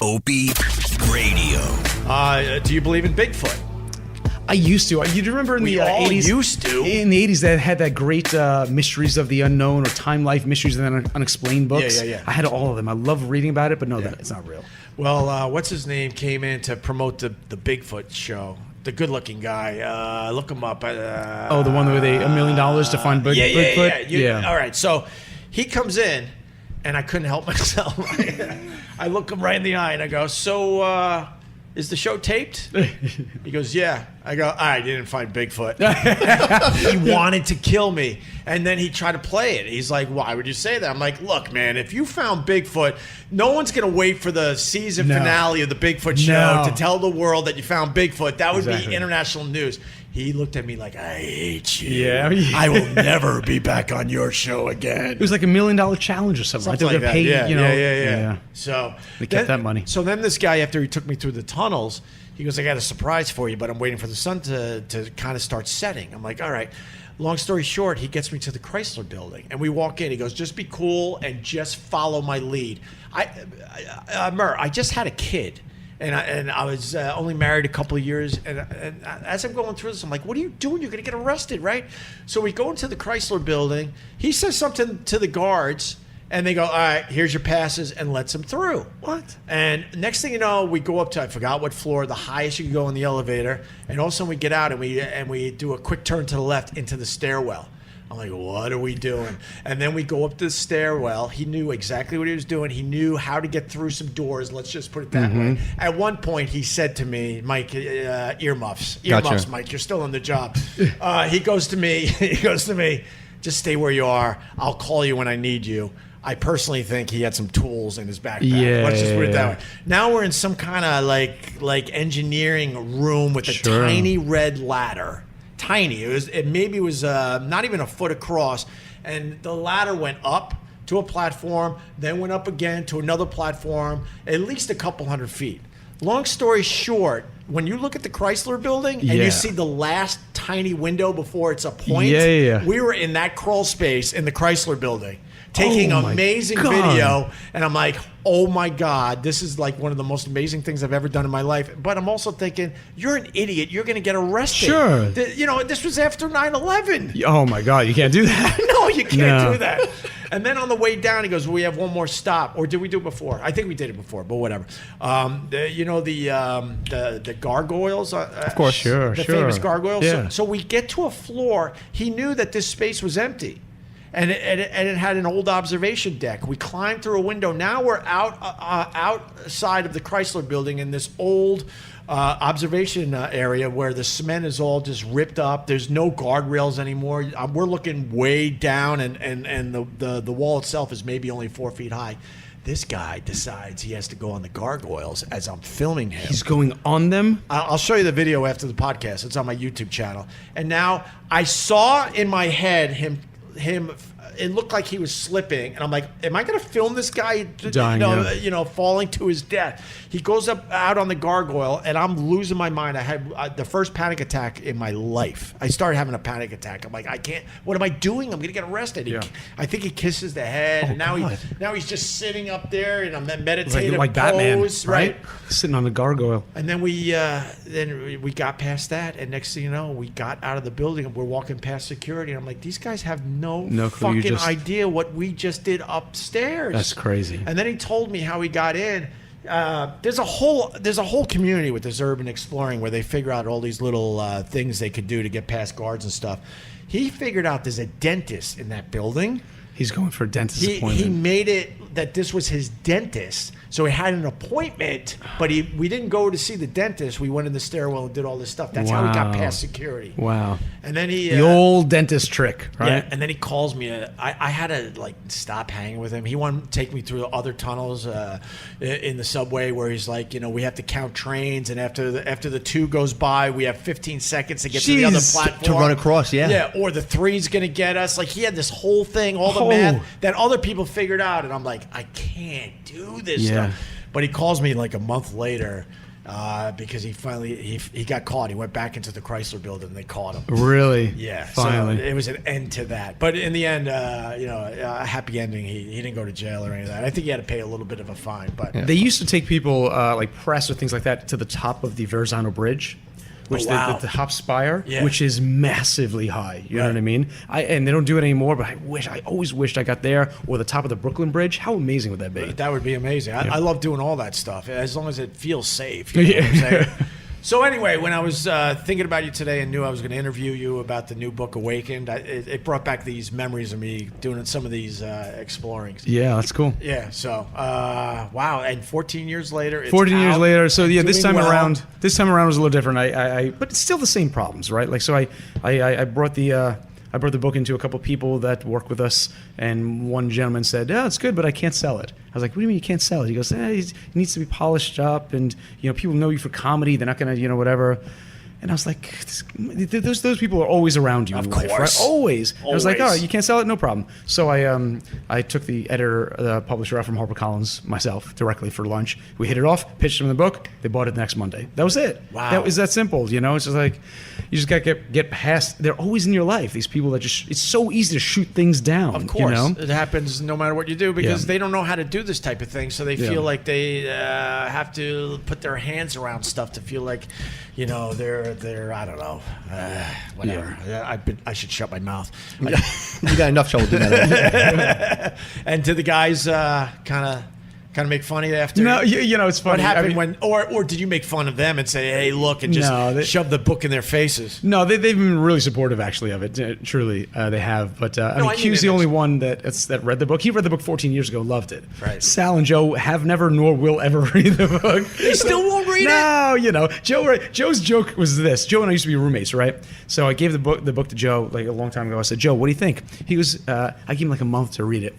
Opie Radio. Do you believe in Bigfoot? I used to. You remember in the 80s? Used to. In the 80s, they had that great Mysteries of the Unknown or Time Life Mysteries of the Unexplained books. Yeah. I had all of them. I love reading about it, but no, it's not real. Well, what's his name came in to promote the Bigfoot show. The good-looking guy. Look him up. The one where they $1 million to find Bigfoot? Yeah. All right, so he comes in, and I couldn't help myself. I look him right in the eye, and I go, so, is the show taped? He goes, yeah. I go, I didn't find Bigfoot. He wanted to kill me. And then he tried to play it. He's like, why would you say that? I'm like, look, man, if you found Bigfoot, no one's going to wait for the season finale of the Bigfoot show to tell the world that you found Bigfoot. That would be international news. He looked at me like, I hate you. Yeah. I will never be back on your show again. It was like $1 million challenge or something. Something like that. Pay, Yeah. So they kept that money. So then this guy, after he took me through the tunnels, he goes, I got a surprise for you, but I'm waiting for the sun to kind of start setting. I'm like, all right. Long story short, he gets me to the Chrysler Building, and we walk in. He goes, just be cool and just follow my lead. Murr, I just had a kid. And I was only married a couple of years. And as I'm going through this, I'm like, what are you doing? You're going to get arrested, right? So we go into the Chrysler Building. He says something to the guards, and they go, all right, here's your passes, and lets him through. What? And next thing you know, we go up to, I forgot what floor, the highest you can go in the elevator. And all of a sudden we get out, and we do a quick turn to the left into the stairwell. I'm like, what are we doing? And then we go up the stairwell. He knew exactly what he was doing. He knew how to get through some doors. Let's just put it that way. At one point, he said to me, Mike, earmuffs. Earmuffs, Mike. You're still on the job. He goes to me, just stay where you are. I'll call you when I need you. I personally think he had some tools in his backpack. Yeah, let's just put it that way. Now we're in some kind of like engineering room with a tiny red ladder. Tiny. It maybe was not even a foot across, and the ladder went up to a platform, then went up again to another platform, at least a couple hundred feet. Long story short, when you look at the Chrysler Building and you see the last tiny window before it's a point, we were in that crawl space in the Chrysler Building, taking amazing video, and I'm like, oh my God, this is like one of the most amazing things I've ever done in my life. But I'm also thinking, you're an idiot. You're going to get arrested. Sure. This was after 9/11. Oh my God, you can't do that. No, you can't do that. And then on the way down, he goes, we have one more stop. Or did we do it before? I think we did it before, but whatever. The gargoyles? Of course, sure. The famous gargoyles? Yeah. So we get to a floor. He knew that this space was empty. And it had an old observation deck. We climbed through a window. Now we're outside of the Chrysler Building in this old observation area where the cement is all just ripped up. There's no guardrails anymore. We're looking way down, and the wall itself is maybe only 4 feet high. This guy decides he has to go on the gargoyles as I'm filming him. He's going on them? I'll show you the video after the podcast. It's on my YouTube channel. And now I saw in my head him it looked like he was slipping, and I'm like, am I going to film this guy dying, falling to his death? He goes out on the gargoyle, and I'm losing my mind. I had the first panic attack in my life. I started having a panic attack. I'm like, I can't, what am I doing? I'm going to get arrested. I think he kisses the head, and now he's just sitting up there in a meditative like pose, Batman, right? Sitting on the gargoyle. And then we got past that, and next thing you know, we got out of the building, and we're walking past security, and I'm like, these guys have no fucking idea what we just did upstairs. That's crazy. And then he told me how he got in. There's a whole community with this urban exploring where they figure out all these little things they could do to get past guards and stuff. He figured out there's a dentist in that building. He's going for a dentist appointment. He made it that this was his dentist. So he had an appointment, but we didn't go to see the dentist. We went in the stairwell and did all this stuff. That's how he got past security. Wow. And then the old dentist trick, right? Yeah, and then he calls me. I had to stop hanging with him. He wanted to take me through the other tunnels in the subway where he's like, we have to count trains, and after the 2 goes by, we have 15 seconds to get to the other platform. To run across, Yeah, or the 3's going to get us. Like, he had this whole thing, all the math that other people figured out, and I'm like, I can't do this stuff. But he calls me like a month later. because he got caught. He went back into the Chrysler Building and they caught him. Really? Yeah. Finally. So it was an end to that. But in the end, a happy ending. He didn't go to jail or any of that. I think he had to pay a little bit of a fine. But They used to take people, like press or things like that, to the top of the Verrazano Bridge. Which the top spire, which is massively high. You know what I mean? And they don't do it anymore, but I always wished I got there, or the top of the Brooklyn Bridge. How amazing would that be? That would be amazing. I love doing all that stuff, as long as it feels safe. You know what I'm saying? So anyway, when I was thinking about you today and knew I was going to interview you about the new book, Awakened, it brought back these memories of me doing some of these explorings. Yeah, that's cool. Yeah, so, wow, and 14 years later, it's 14 years later, so yeah, this time around was a little different. But it's still the same problems, right? Like, so I brought the book into a couple people that work with us, and one gentleman said, "Yeah, it's good, but I can't sell it." I was like, "What do you mean you can't sell it?" He goes, "It needs to be polished up, and people know you for comedy. They're not gonna, whatever." And I was like, those people are always around you in life, right? Always. I was like, all right, you can't sell it, no problem. So I took the editor, the publisher out from HarperCollins myself directly for lunch. We hit it off, pitched them the book. They bought it the next Monday. That was it. Wow. That was that simple. It's just like, you just got to get past. They're always in your life. These people that it's so easy to shoot things down. Of course. It happens no matter what you do because they don't know how to do this type of thing. So they feel like they have to put their hands around stuff to feel like, they're I don't know, whatever. Yeah. I should shut my mouth. You got enough trouble doing that. And to the guys, kind of make fun of you after? No, it's funny. What happened or did you make fun of them and say, "Hey, look," and just shove the book in their faces? No, they've been really supportive actually of it. Truly, they have. But Q's the only one that read the book. He read the book 14 years ago, loved it. Right. Sal and Joe have never nor will ever read the book. They still won't read it? No, Joe's joke was this. Joe and I used to be roommates, right? So I gave the book to Joe like a long time ago. I said, "Joe, what do you think?" He was, I gave him like a month to read it.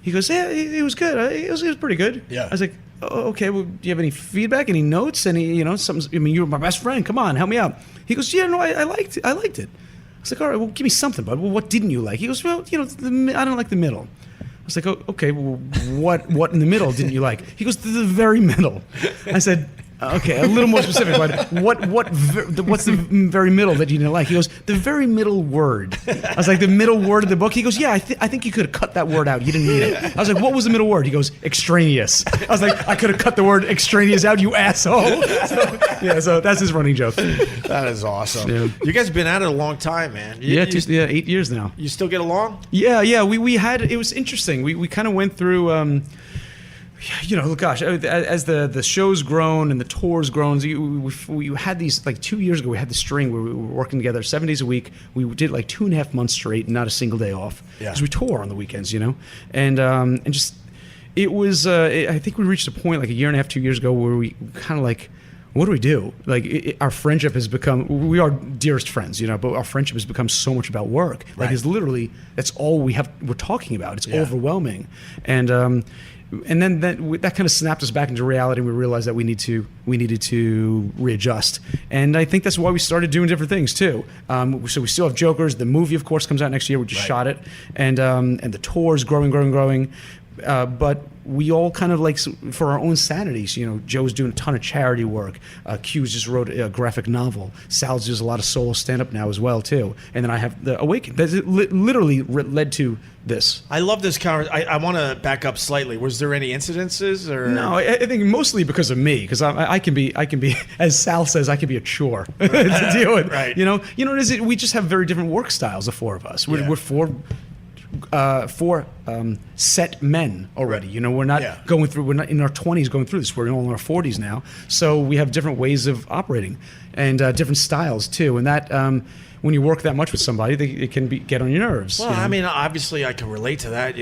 He goes, "Yeah, it was good. It was pretty good." Yeah. I was like, "Oh, okay. Well, do you have any feedback? Any notes? Any, something? I mean, you were my best friend. Come on, help me out." He goes, "Yeah, no, I liked it. I was like, "All right, well, give me something, bud. Well, what didn't you like?" He goes, "Well, I don't like the middle." I was like, "Oh, okay. Well, what in the middle didn't you like?" He goes, "The very middle." I said, "Okay, a little more specific, but what's the very middle that you didn't like?" He goes, "The very middle word." I was like, "The middle word of the book?" He goes, "Yeah, I think you could have cut that word out. You didn't need it." I was like, "What was the middle word?" He goes, "Extraneous." I was like, "I could have cut the word extraneous out, you asshole." So that's his running joke. That is awesome. Yeah. You guys have been at it a long time, man. 8 years now. You still get along? Yeah. We had, it was interesting. We kind of went through. Gosh, as the show's grown and the tour's grown, we had these, like 2 years ago, we had the string where we were working together 7 days a week. We did like 2.5 months straight and not a single day off. Yeah. Because we tour on the weekends, and just, it was, I think we reached a point like a year and a half, 2 years ago where we kind of like, what do we do? Like our friendship has become, we are dearest friends, but our friendship has become so much about work. Like Right. it's literally, that's all we're talking about. It's overwhelming. And then that kind of snapped us back into reality, and we realized that we needed to readjust. And I think that's why we started doing different things too. So we still have Jokers. The movie, of course, comes out next year. We just shot it, and the tour is growing. But we all kind of like, for our own sanities, Joe's doing a ton of charity work. Q's just wrote a graphic novel. Sal's does a lot of solo stand-up now as well too. And then I have the Awaken. That literally led to this. I love this conversation. I want to back up slightly. Was there any incidences or? No, I think mostly because of me, because I can be, as Sal says, I can be a chore to deal with. Right. We just have very different work styles, the four of us. We're four set men already. We're not going through. We're not in our 20s going through this. We're all in our 40s now. So we have different ways of operating and different styles too. And that when you work that much with somebody, it can get on your nerves. Well, I mean, obviously, I can relate to that.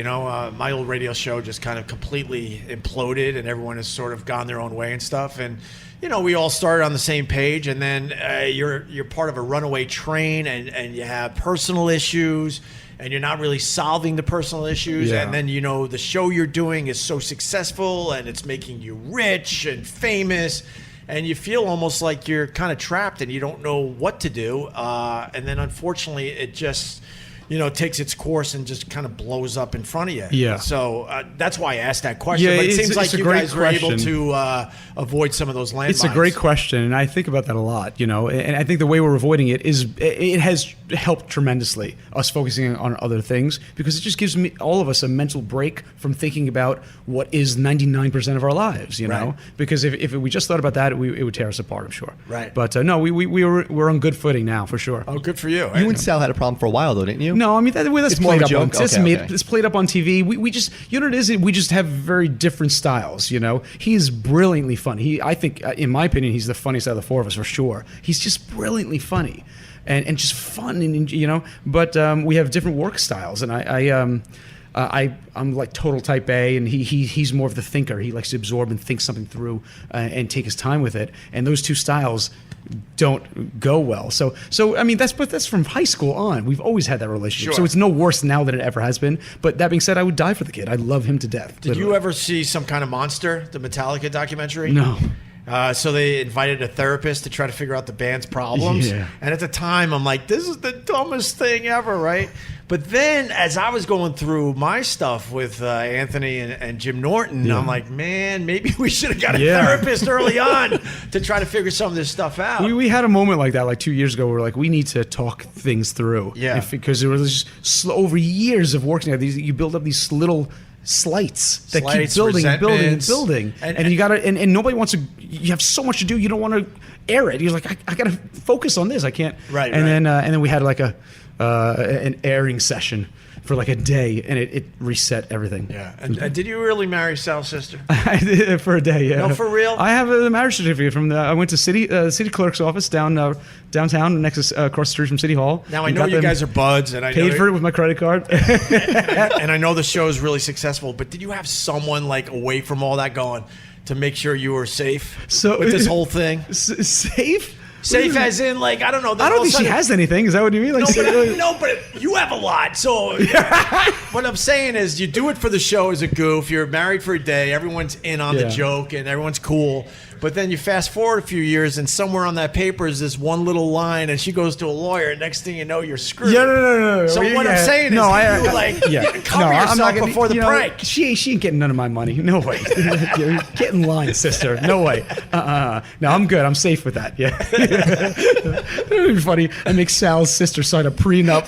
My old radio show just kind of completely imploded, and everyone has sort of gone their own way and stuff. And we all started on the same page, and then you're part of a runaway train, and you have personal issues. And you're not really solving the personal issues. Yeah. And then, the show you're doing is so successful and it's making you rich and famous. And you feel almost like you're kind of trapped and you don't know what to do. And then, unfortunately, it just, takes its course and just kind of blows up in front of you. Yeah. So that's why I asked that question. Yeah, but it it's- seems like it's a you great guys were able question. to avoid some of those landmines. It's a great question, and I think about that a lot, and I think the way we're avoiding it has helped tremendously, us focusing on other things, because it just gives all of us a mental break from thinking about what is 99% of our lives, Right. Because if we just thought about that, it would tear us apart, I'm sure. Right. But no, we're on good footing now, for sure. Oh, good for you. You and Sal had a problem for a while, though, didn't you? No, I mean that's It's more played of a up on. joke? Okay. It's played up on TV. We just, what it is. We just have very different styles. He's brilliantly funny. I think, in my opinion, he's the funniest out of the four of us for sure. He's just brilliantly funny, and just fun, and But we have different work styles, and I'm like total type A, and he's more of the thinker. He likes to absorb and think something through, and take his time with it. And those two styles don't go well. So I mean that's from high school on. We've always had that relationship. Sure. So it's no worse now than it ever has been. But that being said, I would die for the kid. I love him to death. Did you ever see Some Kind of Monster, the Metallica documentary? No. So they invited a therapist to try to figure out the band's problems. Yeah. And at the time, I'm like, this is the dumbest thing ever, right? But then as I was going through my stuff with Anthony and Jim Norton, Yeah. I'm like, man, maybe we should have got a Yeah. therapist early on to try to figure some of this stuff out. We had a moment like that like 2 years ago where like we need to talk things through. Yeah. Because there was just over years of working at these, you build up these little slights that keep Slights, building and building and resentments. building, And- and you gotta and nobody wants to. You have so much to do, you don't want to air it. You're like, I gotta focus on this. I can't. Right, And right. then we had like an airing session for like a day, and it reset everything. Yeah. And did you really marry Sal's sister? I did it for a day. Yeah. No, for real? I have a marriage certificate from I went to city clerk's office downtown next to, across the street from City Hall. Now, I and know got you them guys are buds, and I paid know for it with my credit card. and I know the show is really successful, but did you have someone like away from all that going to make sure you were safe with this whole thing? Safe? Safe as in, like, I don't know. I don't think she has anything. Is that what you mean? Like, No, but you have a lot. So what I'm saying is you do it for the show as a goof. You're married for a day. Everyone's in on the Yeah. joke, and everyone's cool. But then you fast forward a few years, and somewhere on that paper is this one little line, and she goes to a lawyer. And next thing you know, you're screwed. No. So what I'm saying is, you cover yourself before the prank. She ain't getting none of my money. No way. Get in line, sister. No way. No, I'm good. I'm safe with that. Yeah. It would be funny. I make Sal's sister sign a prenup,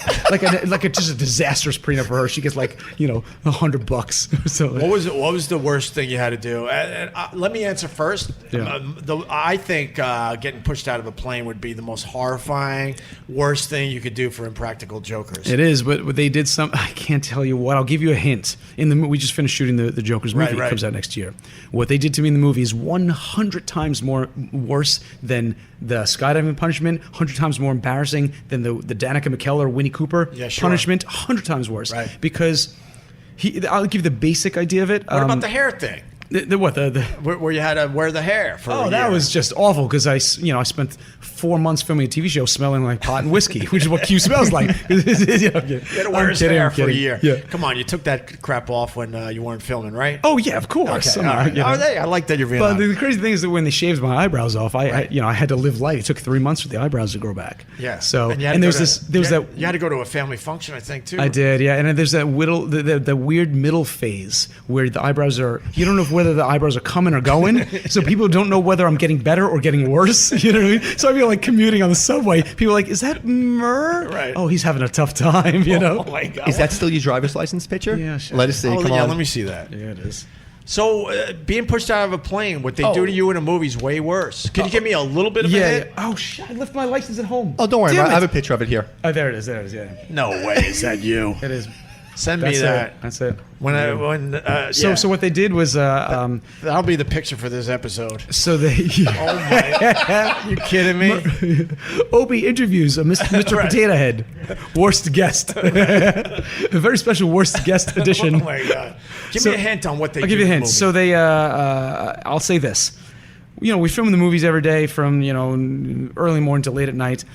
like just a disastrous prenup for her. She gets like $100. So What was the worst thing you had to do? Let me answer first. Yeah. I think getting pushed out of a plane would be the most horrifying, worst thing you could do for Impractical Jokers. It is, but they did some. I can't tell you what. I'll give you a hint. We just finished shooting the Joker's movie. Right. It comes out next year. What they did to me in the movie is 100 times more worse than the skydiving punishment. 100 times more embarrassing than the Danica McKellar, Winnie Cooper punishment. 100 times worse. Right. Because I'll give you the basic idea of it. What about the hair thing? Where you had to wear the hair for a year. That was just awful because I spent 4 months filming a TV show smelling like pot and whiskey, which is what Q smells like. You had to wear his hair for a year. Yeah. Come on, you took that crap off when you weren't filming, right? Oh yeah, of course. Okay, all right. I like that you're being But honest. the crazy thing is that when they shaved my eyebrows off, I had to live light. It took 3 months for the eyebrows to grow back. Yeah. So you had and to there was go you had to go to a family function, I think, too. I did, yeah. And then there's that the weird middle phase where the eyebrows are. You don't know whether the eyebrows are coming or going, so people don't know whether I'm getting better or getting worse. You know what I mean? So I feel like commuting on the subway. People are like, "Is that Murr? Right. Oh, he's having a tough time." You know? Oh my God. Is that still your driver's license picture? Yeah, sure. Let us see. Come on. Let me see that. Yeah, it is. So being pushed out of a plane, what they do to you in a movie is way worse. Can you give me a little bit of a hint? Oh shit! I left my license at home. Oh, don't worry. Damn I have it. a picture of it here. Oh, there it is. There it is. Yeah, No way, is that you? it is. Send me That's that. it. That's it. So what they did was that'll be the picture for this episode. so they Oh my! You kidding me? Opie interviews Mr. Right. Potato Head, worst guest, a very special worst guest edition. Oh my God! Give me a hint on what they. I'll give you a hint. So they, I'll say this. We film the movies every day from early morning to late at night.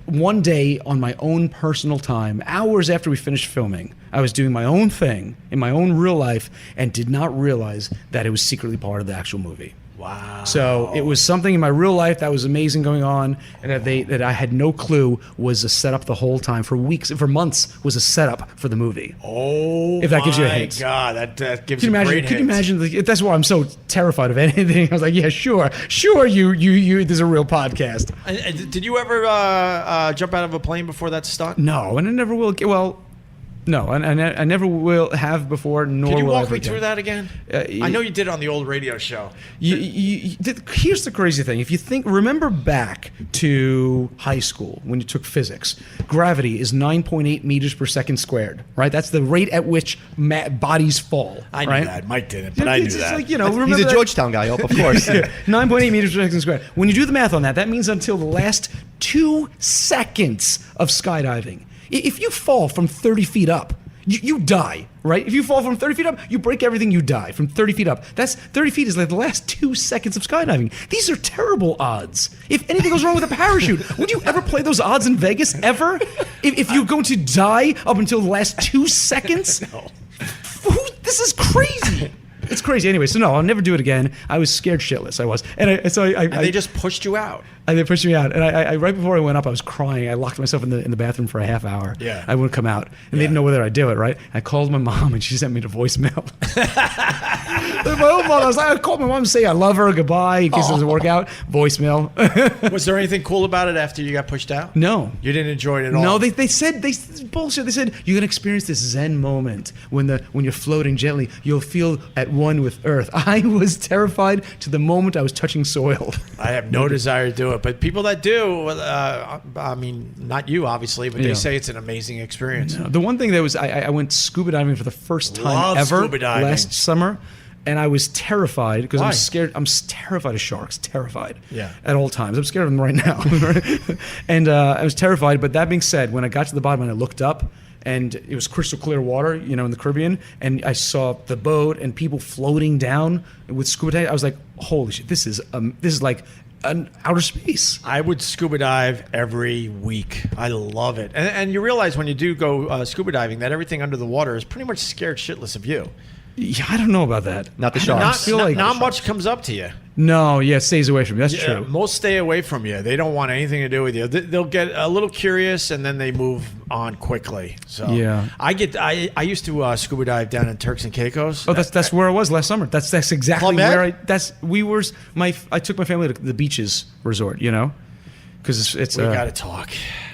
One day on my own personal time, hours after we finished filming, I was doing my own thing in my own real life and did not realize that it was secretly part of the actual movie. Wow. So it was something in my real life that was amazing going on, and that I had no clue was a setup the whole time. For weeks, for months, was a setup for the movie. Oh, if that gives you a hint. God, that gives you a great hint. Can you imagine? That's why I'm so terrified of anything. I was like, yeah, sure. You. There's a real podcast. Did you ever jump out of a plane before that stunt? No, and I never will. Well. No, and I never will have before, nor Can you will I walk ever me through that again? I know you did it on the old radio show. Here's the crazy thing. If you remember back to high school when you took physics, gravity is 9.8 meters per second squared, right? That's the rate at which bodies fall. I knew right? that. Mike didn't, but I knew that. Like, remember He's a Georgetown guy, of course. 9.8 meters per second squared. When you do the math on that, that means until the last 2 seconds of skydiving. If you fall from 30 feet up, you die, right? If you fall from 30 feet up, you break everything, you die from 30 feet up. That's 30 feet is like the last 2 seconds of skydiving. These are terrible odds. If anything goes wrong with a parachute, would you ever play those odds in Vegas, ever? If you're going to die up until the last 2 seconds? No. This is crazy. It's crazy. Anyway, so no, I'll never do it again. I was scared shitless. I was, and they just pushed you out. And they pushed me out, and I right before I went up, I was crying. I locked myself in the bathroom for a half hour. Yeah, I wouldn't come out, and they didn't know whether I'd do it. Right? I called my mom, and she sent me the voicemail. My own mom. I called my mom to say I love her, goodbye, in case it doesn't work out. Voicemail. Was there anything cool about it after you got pushed out? No, you didn't enjoy it at all. No, they said bullshit. They said you're gonna experience this Zen moment when you're floating gently. You'll feel at one with Earth. I was terrified to the moment I was touching soil. I have no desire to do it, but people that do, I mean, not you, obviously, but they say it's an amazing experience. No. The one thing that was, I went scuba diving for the first time ever last summer, and I was terrified because I'm scared. I'm terrified of sharks. Terrified. Yeah. At all times. I'm scared of them right now. And I was terrified. But that being said, when I got to the bottom and I looked up, and it was crystal clear water, in the Caribbean, and I saw the boat and people floating down with scuba diving. I was like, holy shit, this is like an outer space. I would scuba dive every week. I love it. And you realize when you do go scuba diving that everything under the water is pretty much scared shitless of you. Yeah, I don't know about that. Not the sharks. Not much comes up to you. No, yeah, it stays away from you. That's true. Most stay away from you. They don't want anything to do with you. They'll get a little curious and then they move on quickly. So yeah, I used to scuba dive down in Turks and Caicos. Oh, that's where I was last summer. That's exactly Club where I took my family to the beaches resort. Because it's we got to talk.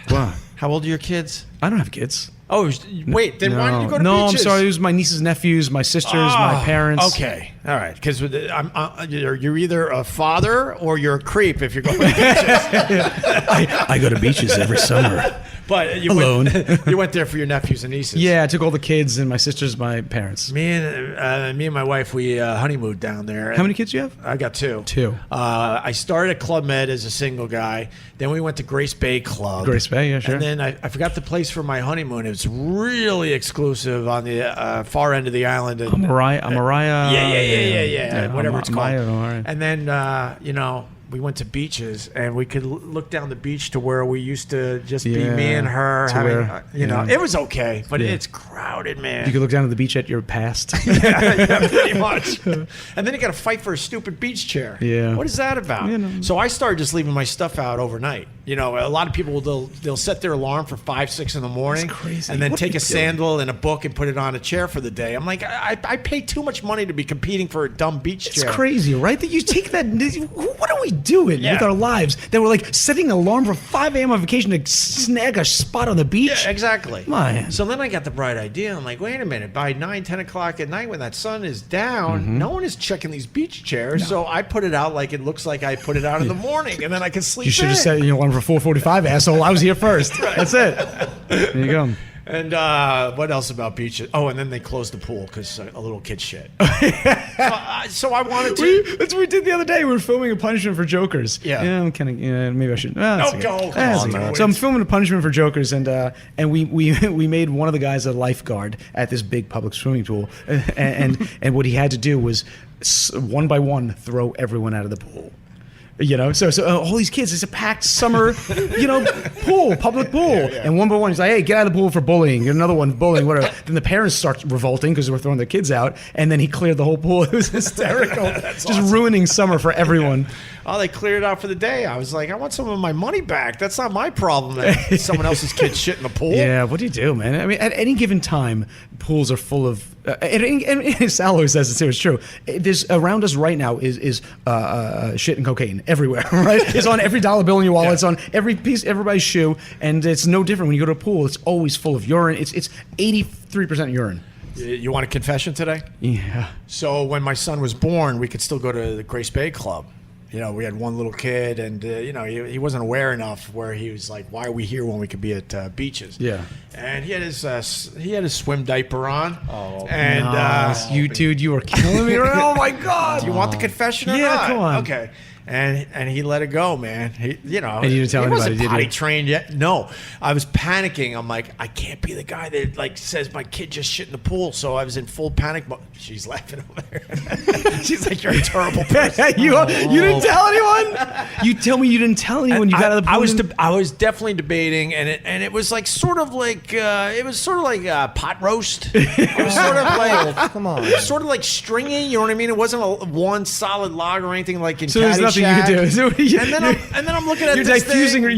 Wow. How old are your kids? I don't have kids. Oh, wait. Then why did you go to beaches? No, I'm sorry. It was my nieces, nephews, my sisters, my parents. Okay. All right. Because you're either a father or you're a creep if you're going to beaches. I go to beaches every summer. But you went there for your nephews and nieces. Yeah, I took all the kids and my sisters, my parents. Me and my wife, we honeymooned down there. How many kids do you have? I got two. Two. I started at Club Med as a single guy. Then we went to Grace Bay Club. Grace Bay, yeah, sure. And then I forgot the place for my honeymoon. It was really exclusive on the far end of the island. Mariah. Yeah. Whatever it's called. Right. And then, we went to beaches and we could look down the beach to where we used to just be me and her having, it was okay, but it's crowded, man. You could look down at the beach at your past. yeah, pretty much. And then you got to fight for a stupid beach chair. Yeah. What is that about? So I started just leaving my stuff out overnight. A lot of people, they'll set their alarm for 5, 6 in the morning. That's crazy. And then take a sandal and a book and put it on a chair for the day. I'm like, I pay too much money to be competing for a dumb beach chair. It's crazy, right? That you take that. What are we doing with our lives? That we're like setting an alarm for 5 a.m. on vacation to snag a spot on the beach? Yeah, exactly. Man. So then I got the bright idea. I'm like, wait a minute. By 9, 10 o'clock at night when that sun is down, no one is checking these beach chairs. No. So I put it out like it looks like I put it out in the morning, and then I can sleep. You should have set your alarm for 4:45, asshole. I was here first. Right. That's it. There you go. And what else about beaches? Oh, and then they closed the pool because a little kid shit. So I wanted to. That's what we did the other day. We were filming a punishment for Jokers. Yeah. I'm kind of. Maybe I should. Go. So I'm filming a punishment for Jokers, and we made one of the guys a lifeguard at this big public swimming pool, and what he had to do was one by one throw everyone out of the pool. You know, so all these kids, it's a packed summer, pool, public pool. And one by one, he's like, hey, get out of the pool for bullying. And another one, bullying, whatever. Then the parents start revolting because they were throwing their kids out. And then he cleared the whole pool. It was hysterical. Just awesome. Ruining summer for everyone. Oh, they cleared it out for the day. I was like, I want some of my money back. That's not my problem that someone else's kid shit in the pool. Yeah, what do you do, man? I mean, at any given time, pools are full of... and Sal always says it too. It's true. There's around us right now is shit and cocaine everywhere. Right? It's on every dollar bill in your wallet. Yeah. It's on every piece, everybody's shoe, and it's no different when you go to a pool. It's always full of urine. It's 83% urine. You want a confession today? Yeah. So when my son was born, we could still go to the Grace Bay Club. You know, we had one little kid, and he wasn't aware enough where he was like, "Why are we here when we could be at beaches?" Yeah. And he had his swim diaper on. Oh, and you dude, you are killing me right now. Oh my God! Do you want the confession or not? Yeah, come on. Okay. And he let it go, man. And you didn't tell anybody, did he? Potty trained yet? No. I was panicking. I'm like, I can't be the guy that like says my kid just shit in the pool. So I was in full panic mode. She's laughing over there. She's like, you're a terrible person. you didn't tell anyone? You tell me you didn't tell anyone. You got out of the pool. I was definitely debating, and it was like sort of like pot roast. It was sort of like come on. It was sort of like stringy. You know what I mean? It wasn't one solid log or anything like in. So there's nothing you can do. So and then I'm looking at you're this diffusing thing.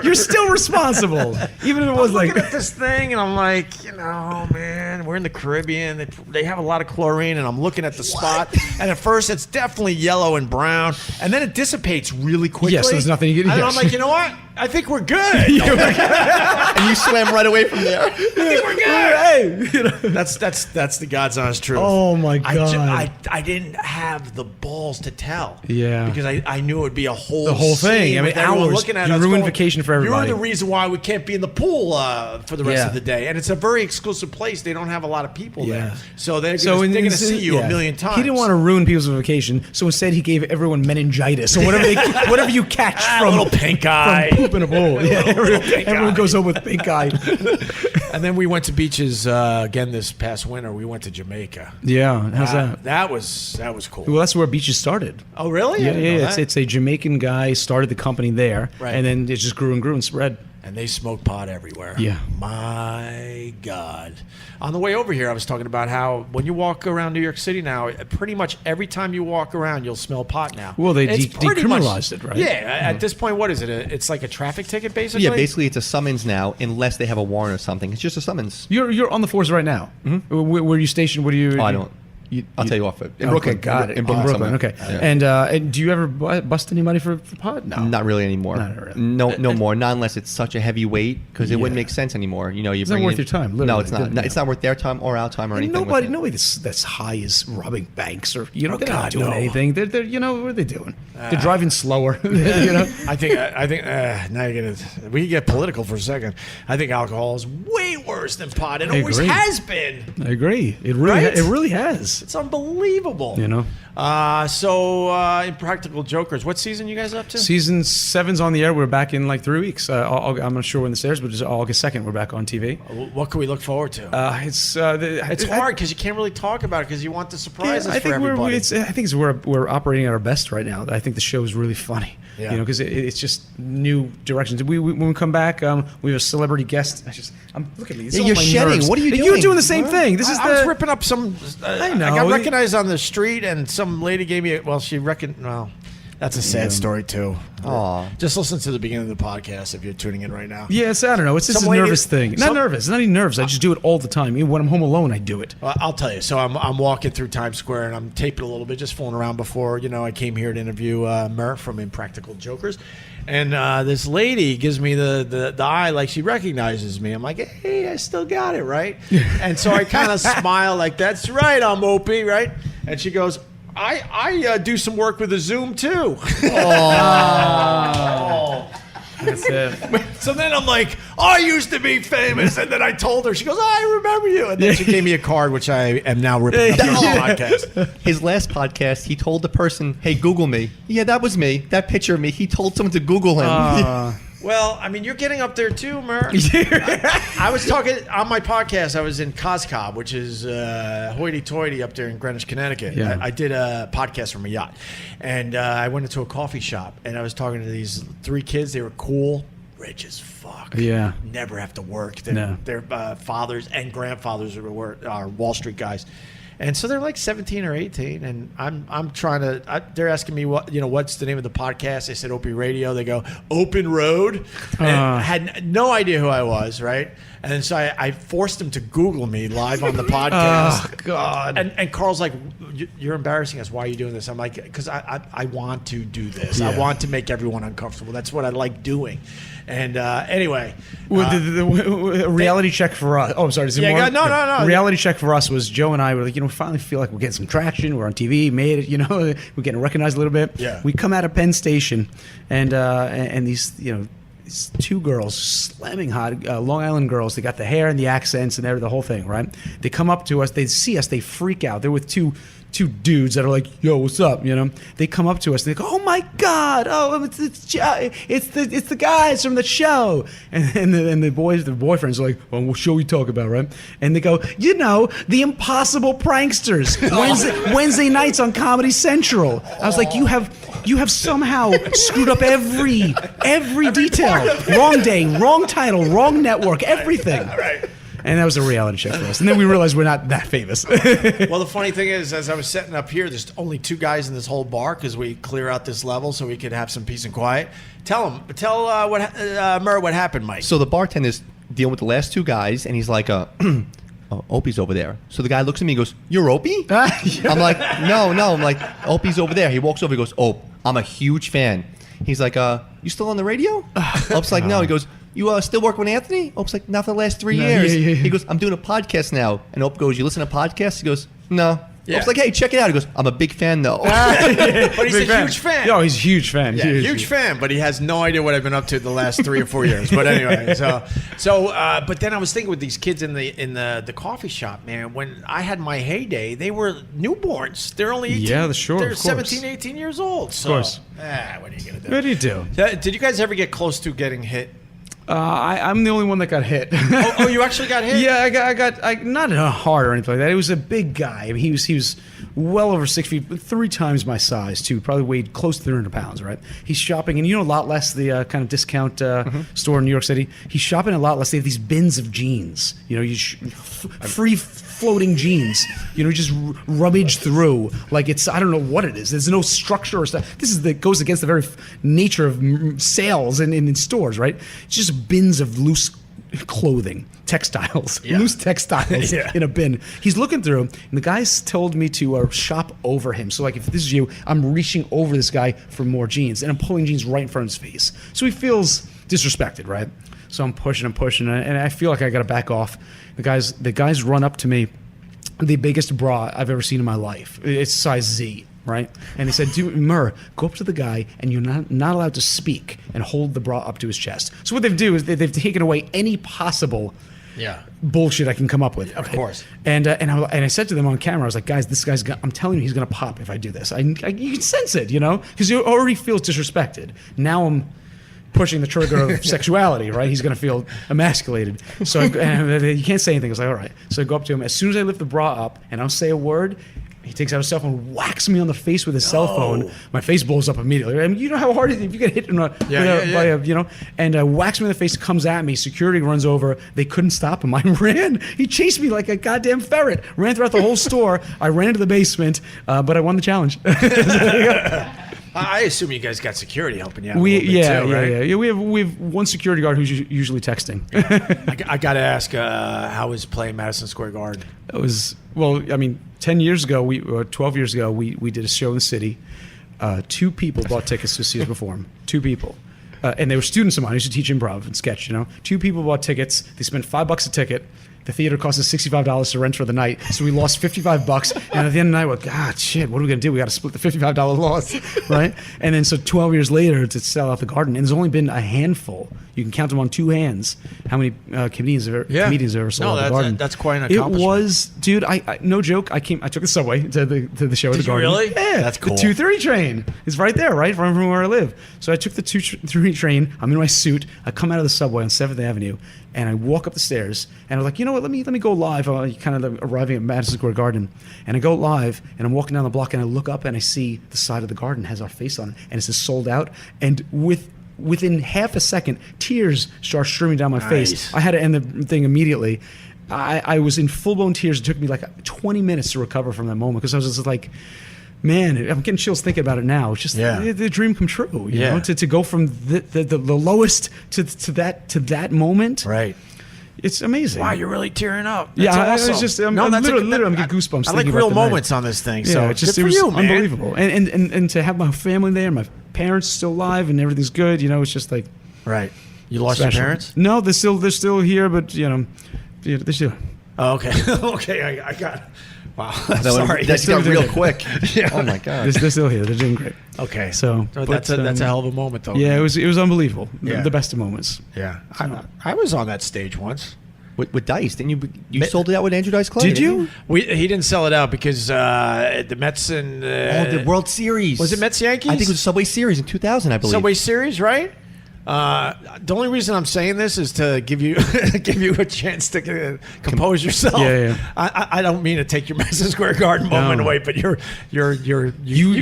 You're still responsible, even if it was I'm looking at this thing, and I'm like, man, we're in the Caribbean. They have a lot of chlorine, and I'm looking at the spot, and at first it's definitely yellow and brown, and then it dissipates really quickly. Yes, there's nothing you can do. And I'm like, you know what? I think we're good. And you swam right away from there. I think we're good. Hey, that's the God's honest truth. Oh my God! I didn't have the balls to tell. Yeah, because I knew it would be the whole thing. I mean, hours. Looking at you ruined vacation for everybody. You're the reason why we can't be in the pool for the rest of the day, and it's a very exclusive place. They don't have a lot of people there, so they're going to see you a million times. He didn't want to ruin people's vacation, so instead he gave everyone meningitis or whatever you catch from a little pink eye. From poop in a pool. Yeah, everyone goes home with pink eye. And then we went to beaches again this past winter. We went to Jamaica. Yeah, how's that? That was cool. Well, that's where beaches started. Oh, really? Yeah. It's a Jamaican guy started the company there, right. And then it just grew and grew and spread. And they smoke pot everywhere. Yeah. My God. On the way over here, I was talking about how when you walk around New York City now, pretty much every time you walk around, you'll smell pot now. Well, they decriminalized it, right? Yeah. At this point, what is it? It's like a traffic ticket, basically? Yeah, basically it's a summons now, unless they have a warrant or something. It's just a summons. You're on the force right now. Mm-hmm. Where are you stationed? What do you... Oh, I don't... I'll tell you off. In Brooklyn. Got it. In Brooklyn. Okay. Yeah. And do you ever bust any money for pot? No. Not really anymore. Not really. No more. Not unless it's such a heavy weight, because it wouldn't make sense anymore. It's not worth your time. Literally. No, it's not. It's not worth their time or our time or anything. Nobody that's high is robbing banks or they're not doing anything. They're what are they doing? They're driving slower. I think now you're gonna we get political for a second. I think alcohol is way worse than pot. It always has been. I agree. It really has. It's unbelievable. So Impractical Jokers. What season you guys up to? Season 7's on the air. We're back in like 3 weeks. I'm not sure when this airs, but it's August 2nd. We're back on TV. What can we look forward to? It's hard because you can't really talk about it because you want the surprises for everybody. I think we're operating at our best right now. I think the show is really funny. Yeah. Because it's just new directions. When we come back, we have a celebrity guest. Look at me. You're shedding. Nerves. What are you doing? You're doing the same thing. I was ripping up some. I know. I got recognized on the street, and some lady gave me. That's a sad story too. Aww. Just listen to the beginning of the podcast if you're tuning in right now. Yes, I don't know. It's just a nervous thing. Not nervous. Not even nervous. I just do it all the time. Even when I'm home alone, I do it. Well, I'll tell you. So I'm walking through Times Square and I'm taping a little bit, just fooling around before I came here to interview Murr from Impractical Jokers, and this lady gives me the eye like she recognizes me. I'm like, hey, I still got it, right? And so I kind of smile like, that's right, I'm Opie, right? And she goes, I do some work with the Zoom too. Oh. That's it. So then I'm like, I used to be famous. And then I told her, she goes, I remember you. And then she gave me a card, which I am now ripping up on the podcast. His last podcast, he told the person, hey, Google me. Yeah, that was me. That picture of me. He told someone to Google him. Well, I mean, you're getting up there too, Murr. I was talking on my podcast. I was in Coscob, which is hoity-toity up there in Greenwich, Connecticut. Yeah. I did a podcast from a yacht, and I went into a coffee shop, and I was talking to these 3 kids. They were cool, rich as fuck. Yeah. Never have to work. No. Their fathers and grandfathers are Wall Street guys. And so they're like 17 or 18, and I'm trying to. They're asking me what's the name of the podcast. I said Opie Radio. They go Open Road. And had no idea who I was, right? And so I forced them to Google me live on the podcast. Oh God! And Carl's like, "You're embarrassing us. Why are you doing this?" I'm like, "Because I want to do this. Yeah. I want to make everyone uncomfortable. That's what I like doing." And anyway, the reality check for us. Oh, I'm sorry. Is there more? No. Reality check for us was Joe and I were like, we finally feel like we're getting some traction. We're on TV, made it. We're getting recognized a little bit. Yeah. We come out of Penn Station, and these these 2 girls, slamming hot, Long Island girls. They got the hair and the accents and the whole thing, right? They come up to us. They see us. They freak out. They're with two dudes that are like, "Yo, what's up?" They come up to us. And they go, "Oh my God! Oh, it's the guys from the show." And the boyfriends are like, "Well, what show we talk about, right?" And they go, "The Impossible Pranksters, Wednesday nights on Comedy Central." I was like, "You have somehow screwed up every detail. Wrong day, wrong title, wrong network, everything." Right. And that was a reality check for us. And then we realized we're not that famous. Well, the funny thing is, as I was setting up here, there's only 2 guys in this whole bar because we clear out this level so we could have some peace and quiet. Tell Murr what happened, Mike. So the bartender's dealing with the last 2 guys, and he's like, Opie's over there. So the guy looks at me and goes, "You're Opie?" I'm like, no. I'm like, "Opie's over there." He walks over. He goes, "Oh, I'm a huge fan." He's like, "You still on the radio?" Opie's like, "No." He goes, "You still working with Anthony?" Opie's like, "Not for the last 3 years." Yeah. He goes, "I'm doing a podcast now." And Opie goes, "You listen to podcasts?" He goes, "No." Yeah. Opie's like, "Hey, check it out." He goes, "I'm a big fan though." But he's a huge fan. Yo, he's a huge fan. Yeah, huge fan, but he has no idea what I've been up to the last 3 or 4 years. But anyway, but then I was thinking with these kids in the coffee shop, man, when I had my heyday, they were newborns. They're only 18. Yeah, sure, They're of course. 17, 18 years old. So, Of course. what are you going to do? What do you do? Did you guys ever get close to getting hit? I'm the only one that got hit. Oh, you actually got hit? Yeah, I got not hard or anything like that. It was a big guy. I mean, he was well over 6 feet, 3 times my size too. Probably weighed close to 300 pounds. Right? He's shopping, and a lot less the kind of discount store in New York City. He's shopping a lot less. They have these bins of jeans. Free floating jeans. Just rummage through like it's I don't know what it is. There's no structure or stuff. This goes against the very nature of sales and in stores. Right? It's just bins of loose clothing, textiles, loose textiles in a bin. He's looking through, and the guy's told me to shop over him. So, like, if this is you, I'm reaching over this guy for more jeans, and I'm pulling jeans right in front of his face. So he feels disrespected, right? So I'm pushing, and I feel like I got to back off. The guys run up to me, the biggest bra I've ever seen in my life. It's size Z. Right? And he said, Murr, go up to the guy, and you're not allowed to speak, and hold the bra up to his chest. So what they've do is they've taken away any possible bullshit I can come up with. Of course. And I said to them on camera, I was like, guys, this guy's I'm telling you, he's gonna pop if I do this. You can sense it, because he already feels disrespected. Now I'm pushing the trigger of sexuality, right? He's going to feel emasculated. So you can't say anything. I was like, all right. So I go up to him. As soon as I lift the bra up and I'll say a word, he takes out his cell phone, whacks me on the face with his cell phone. My face blows up immediately. I mean, you know how hard it is if you get hit and whacks me in the face, comes at me. Security runs over. They couldn't stop him. I ran. He chased me like a goddamn ferret. Ran throughout the whole store. I ran into the basement, but I won the challenge. I assume you guys got security helping you out. We right? We have one security guard who's usually texting. I got to ask, how was playing Madison Square Garden? It was 10 years ago, 12 years ago, we did a show in the city. 2 people bought tickets to see us perform. 2 people. And they were students of mine. I used to teach improv and sketch, 2 people bought tickets. They spent $5 a ticket. The theater cost us $65 to rent for the night, so we lost $55. And at the end of the night, we're like, God, shit, what are we gonna do? We got to split the $55 loss, right? And then so 12 years later to sell out the Garden, and there's only been a handful. You can count them on two hands. How many comedians have ever sold out the Garden? That's quite an accomplishment. It was, dude. I no joke. I took the subway to the show at the Garden. Really? Yeah, that's cool. The 2:30 train is right there, right from where I live. So I took the 2:30 train. I'm in my suit. I come out of the subway on 7th Avenue. And I walk up the stairs, and I'm like, you know what? Let me go live. Kind of arriving at Madison Square Garden, and I go live, and I'm walking down the block, and I look up, and I see the side of the Garden has our face on it, and it says sold out. And within half a second, tears start streaming down my face. I had to end the thing immediately. I was in full blown tears. It took me like 20 minutes to recover from that moment because I was just like, man, I'm getting chills thinking about it now. It's just the dream come true. You know, to go from the lowest to that moment. Right. It's amazing. Wow, you're really tearing up. That's awesome. awesome. It's just I'm literally getting goosebumps. I like real moments on this thing. So it good for you, man. Unbelievable. And to have my family there, my parents still alive, and everything's good. You know, it's just like right. You lost your parents? No, they're still here, but they're still. Oh, okay. Okay, I got it. Wow. Sorry. That got real quick. Yeah. Oh my God. They're still here. They're doing great. Okay. So that's a hell of a moment, though. Yeah, it was unbelievable. Yeah. The best of moments. Yeah. I was on that stage once. With Dice, didn't you sold it out with Andrew Dice Clay? Did you? He didn't sell it out because the Mets and the World Series. Was it Mets Yankees? I think it was Subway Series in 2000, I believe. Subway Series, right? The only reason I'm saying this is to give you a chance to compose yourself. Yeah. I don't mean to take your Madison Square Garden moment away, but you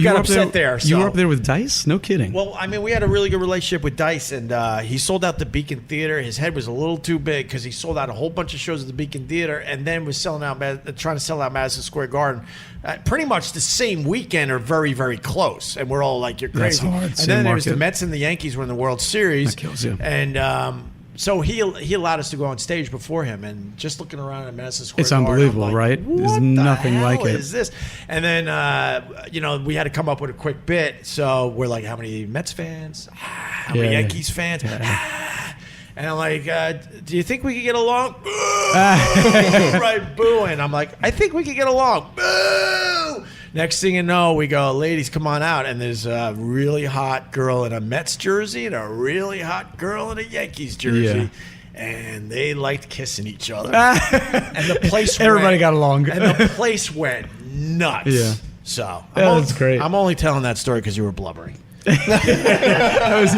got upset there. So. You were up there with Dice? No kidding. Well, I mean, we had a really good relationship with Dice, and he sold out the Beacon Theater. His head was a little too big because he sold out a whole bunch of shows at the Beacon Theater, and then was trying to sell out Madison Square Garden. Pretty much the same weekend or very, very close. And we're all like, you're crazy. That's hard. And Same then there was market. the Mets and the Yankees were in the World Series. That kills you. And so he allowed us to go on stage before him. And just looking around at Madison Square It's Garden, unbelievable, I'm like, right? What There's the nothing hell like it. is this? And then, we had to come up with a quick bit. So we're like, how many Mets fans? How many Yankees fans? And I'm like, do you think we could get along? Boo! Right, booing. I'm like, I think we could get along. Boo! Next thing you know, we go, ladies, come on out. And there's a really hot girl in a Mets jersey and a really hot girl in a Yankees jersey. Yeah. And they liked kissing each other. And the place Everybody got along. And the place went nuts. Yeah. So, that's great. I'm only telling that story because you were blubbering. That was,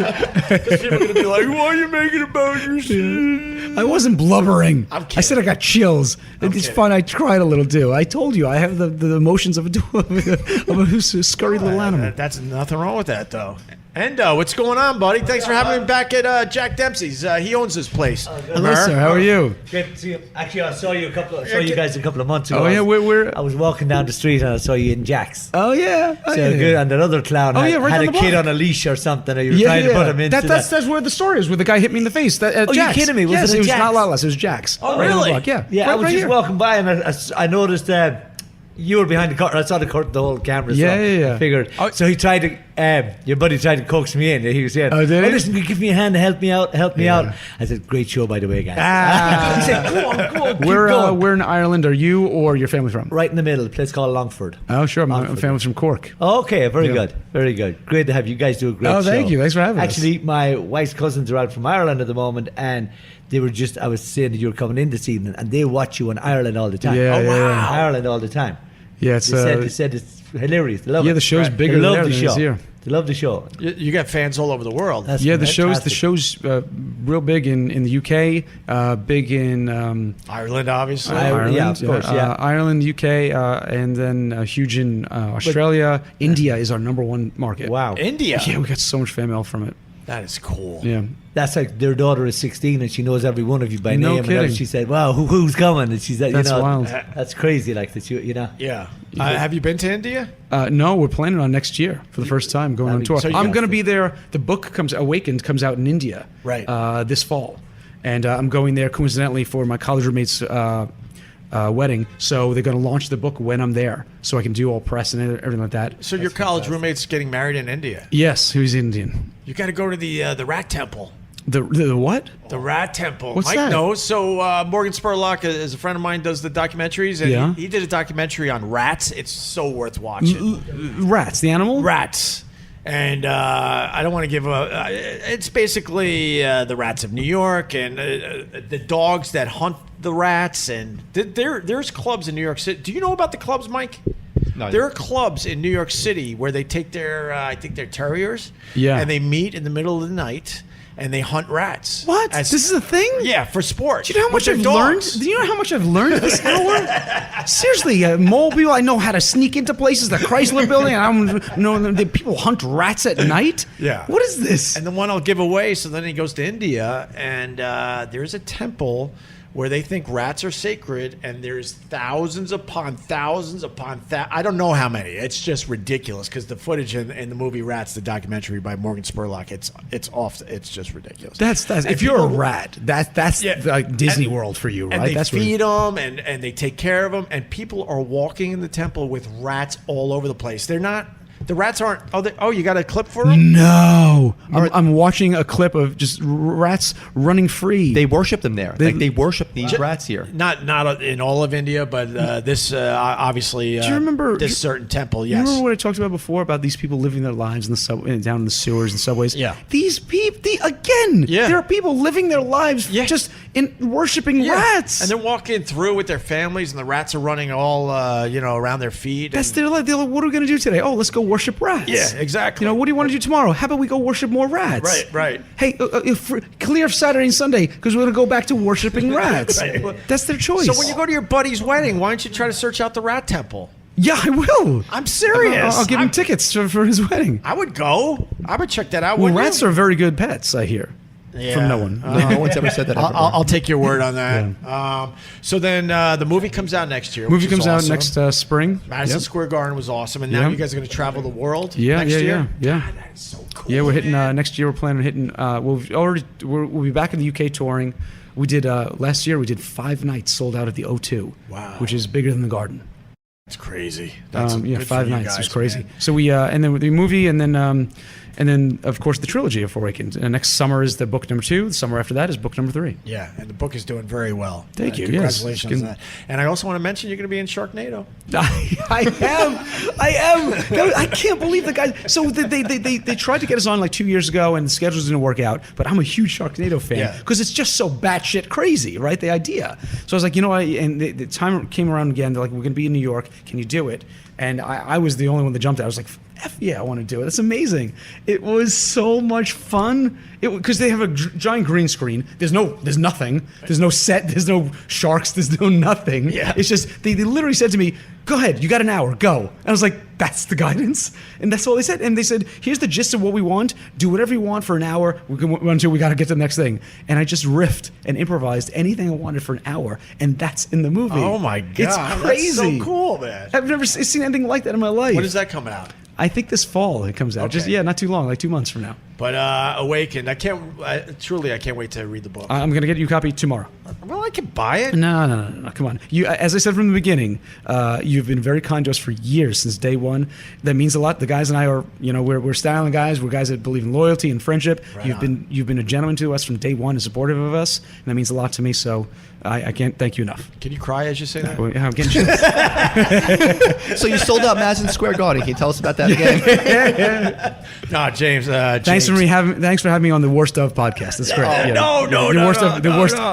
People are going to be like, why are you making about your shit? I wasn't blubbering. I'm kidding. I said I got chills. It's kidding. fun. I cried a little too. I told you I have the emotions of a scurried little animal. That's nothing wrong with that, though. Endo, what's going on, buddy? Thanks for having me back at Jack Dempsey's. He owns this place. Hello, sir. How are you? Great to see you. Actually, I saw you guys a couple of months ago. Oh yeah, I was walking down the street and I saw you in Jack's. Oh yeah. So good, and that other clown Right had down a the kid block. on a leash or something. Or you were trying to put him into that's where the story is. Where the guy hit me in the face. That, you kidding me? Was yes, it at it was Jack's? not Lala's. It was Jack's. Oh, Right down the really? block. Yeah. Yeah, Right, I was right just here. walking by and I noticed you were behind the curtain. I saw the curtain, the whole camera. So Yeah. I figured. So he tried to. Your buddy tried to coax me in. He was saying, Oh, did he? listen, give me a hand to help me out. I said, great show, by the way, guys. He said, go on, keep going. Where in Ireland are you or your family from? Right in the middle, a place called Longford. Oh, sure. My Longford. family's from Cork. Okay, very Yeah. good. Very good. Great to have you guys do a great show. Oh, thank you. Thanks for having us. Actually, my wife's cousins are out from Ireland at the moment, and they were I was saying that you were coming in this evening, and they watch you in Ireland all the time. Yeah, Oh, yeah, wow. yeah. Ireland all the time. Yeah, it's They said it's hilarious. They love it. yeah, the show's bigger They love there the than it show. is here. They love the show. You got fans all over the world. That's Yeah, the fantastic. show's real big in the UK, big in Ireland, obviously. Ireland, yeah, of course, yeah. Ireland, UK, and then huge in Australia. India is our number one market. Wow. India. Yeah, we got so much fan mail from it. That is cool. Yeah. That's like their daughter is 16 and she knows every one of you by No name. kidding. And she said, "Wow, who's coming?" And she said, That's wild. That's crazy. Like that, you know. Yeah. Have you been to India? No, we're planning on next year for the first time going on That'd be tour. so I'm going to fantastic. be there. The book Awakened comes out in India Right. this fall. And I'm going there coincidentally for my college roommate's wedding. So they're going to launch the book when I'm there so I can do all press and everything like that. So your college roommate's getting married in India. Yes, who's Indian. You got to go to the Rat Temple. The what? The Rat Temple. What's Mike that? knows. So Morgan Spurlock is a friend of mine, does the documentaries, and Yeah. he did a documentary on rats. It's so worth watching. Rats, the animal? Rats. And I don't want to give it's basically the rats of New York and the dogs that hunt the rats. And there's clubs in New York City. Do you know about the clubs, Mike? No. There are clubs in New York City where they take their, I think they're terriers. Yeah. And they meet in the middle of the night and they hunt rats. What? This is a thing? Yeah, for sport. Do you know how much With I've their learned? dogs. Do you know how much I've learned this hour? Seriously, Mobile, I know how to sneak into places, the Chrysler Building, and I don't know that people hunt rats at night? Yeah. What is this? And the one I'll give away, so then he goes to India, and there's a temple where they think rats are sacred, and there's thousands upon thousands upon I don't know how many. It's just ridiculous because the footage in the movie Rats, the documentary by Morgan Spurlock, it's off. It's just ridiculous. That's And if you're a people- rat, that's Yeah. like Disney And- World for you, right? And they That's really- feed them, and they take care of them, and people are walking in the temple with rats all over the place. They're not. The rats aren't. Oh, you got a clip for them? No, I'm watching a clip of just rats running free. They worship them there. They worship these rats here. Not in all of India, but this obviously. Do you remember this certain temple? You Yes. remember what I talked about before about these people living their lives in the down in the sewers and subways? Yeah. These people, again, Yeah. there are people living their lives Yeah. just in worshiping rats. And they're walking through with their families, and the rats are running all around their feet. That's and, their life. They're like, what are we going to do today? Oh, let's go worship rats. Yeah, exactly. You know, what do you want to do tomorrow? How about we go worship more rats? Right. Hey, clear Saturday and Sunday because we're going to go back to worshiping rats. Right. That's their choice. So when you go to your buddy's wedding, why don't you try to search out the rat temple? Yeah, I will. I'm serious. I'll give him tickets for his wedding. I would go. I would check that out. Well, wouldn't rats you? are very good pets, I hear. Yeah. From no one. No one's ever said that. ever. I'll take your word on that. So then the movie comes out next year. Movie which is comes out awesome. next spring. Madison Yep. Square Garden was awesome, and now Yep. you guys are going to travel the world Yeah, next yeah, year. yeah. God, that is so cool. Yeah, we're hitting man. next year. We're planning on hitting. We'll be back in the UK touring. We did last year. We did 5 nights sold out at the O2. Wow. Which is bigger than the Garden. That's crazy. That's Yeah, good 5 for you nights. It was guys, crazy. man. So we and then the movie and then of course the trilogy of Awakens. And next summer is the book number 2. The summer after that is book number 3. Yeah, and the book is doing very well. Thank you. Yes. Congratulations It's on that. And I also want to mention you're going to be in Sharknado. I am. I can't believe the guys. So they tried to get us on like 2 years ago, and the schedules didn't work out. But I'm a huge Sharknado fan Yeah. because it's just so batshit crazy, right? The idea. So I was like, and the time came around again. They're like, we're going to be in New York. Can you do it? And I was the only one that jumped out. I was like, F yeah, I want to do it. That's amazing. It was so much fun. Because they have a giant green screen. There's nothing. There's no set. There's no sharks. There's no nothing. Yeah. It's just, they literally said to me, go ahead, you got an hour, go. And I was like, that's the guidance? And that's all they said. And they said, here's the gist of what we want. Do whatever you want for an hour until we got to get to the next thing. And I just riffed and improvised anything I wanted for an hour. And that's in the movie. Oh my God. It's crazy. That's so cool, man. I've never seen anything like that in my life. When is that coming out? I think this fall it comes out. Okay. Just, not too long, like 2 months from now. But Awakened, I can't wait to read the book. I'm going to get you a copy tomorrow. Well, I can buy it. No, come on. You, as I said from the beginning, you've been very kind to us for years, since day one. That means a lot. The guys and I are, we're Staten Island guys. We're guys that believe in loyalty and friendship. Right You've been a gentleman to us from day one and supportive of us, and that means a lot to me. So I can't thank you enough. Can you cry as you say that? I'm getting chills. So you sold out Madison Square Garden. Can you tell us about that again? No, James. Thanks for having me on the Worst of podcast. That's great. No,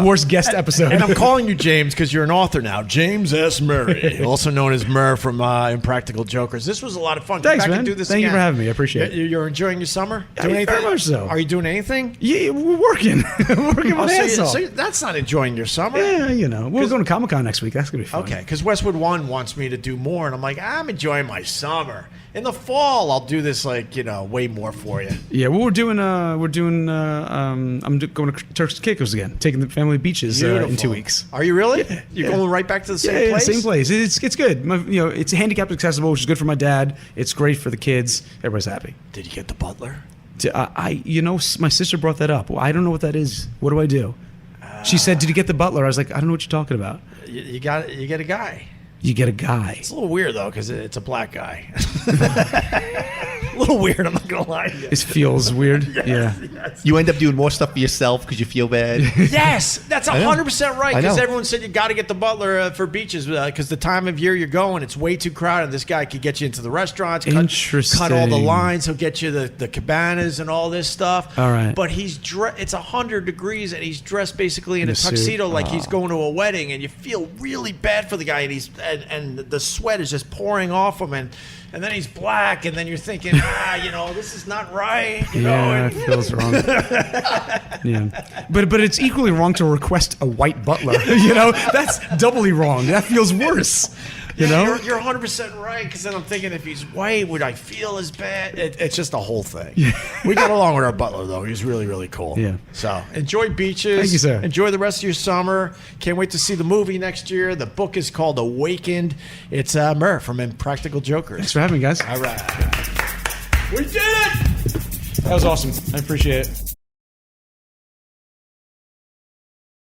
worst guest episode. And I'm calling you James because you're an author now. James S. Murray, also known as Murr from Impractical Jokers. This was a lot of fun. Come Thanks, back man. and do this Thank you again. for having me. I appreciate it. You're enjoying your summer? Yeah, very much so. Are you doing anything? Yeah, we're working. working my ass off. So that's not enjoying your summer. Yeah, we're going to Comic-Con next week. That's going to be fun. Okay, because Westwood One wants me to do more, and I'm like, I'm enjoying my summer. In the fall, I'll do this way more for you. Yeah, well, I'm going to Turks and Caicos again, taking the family beaches in Beautiful. 2 weeks. Are you really? Yeah, You're yeah. going right back to the same place? Same place. It's good. It's handicapped accessible, which is good for my dad. It's great for the kids. Everybody's happy. Did you get the butler? My sister brought that up. I don't know what that is. What do I do? She said, "Did you get the butler?" I was like, "I don't know what you're talking about." You get a guy. you get a guy. It's a little weird though because it's a black guy. A little weird. I'm not gonna lie to you. It feels weird. Yeah. Yes. You end up doing more stuff for yourself because you feel bad. Yes, that's 100% right. I know. Because everyone said you got to get the butler for beaches because the time of year you're going, it's way too crowded. This guy could get you into the restaurants, cut all the lines. He'll get you the cabanas and all this stuff. All right. But it's 100 degrees and he's dressed basically in a tuxedo like he's going to a wedding, and you feel really bad for the guy, and the sweat is just pouring off him, and then he's black, and then you're thinking, this is not right. It feels wrong. Yeah, but it's equally wrong to request a white butler. That's doubly wrong. That feels worse. You're 100% right, because then I'm thinking if he's white, would I feel as bad? It's just a whole thing. We got along with our butler, though. He was really, really cool. Yeah. So enjoy beaches. Thank you, sir. Enjoy the rest of your summer. Can't wait to see the movie next year. The book is called Awakened. It's Murr from Impractical Jokers. Thanks for having me, guys. All right. We did it! That was awesome. I appreciate it.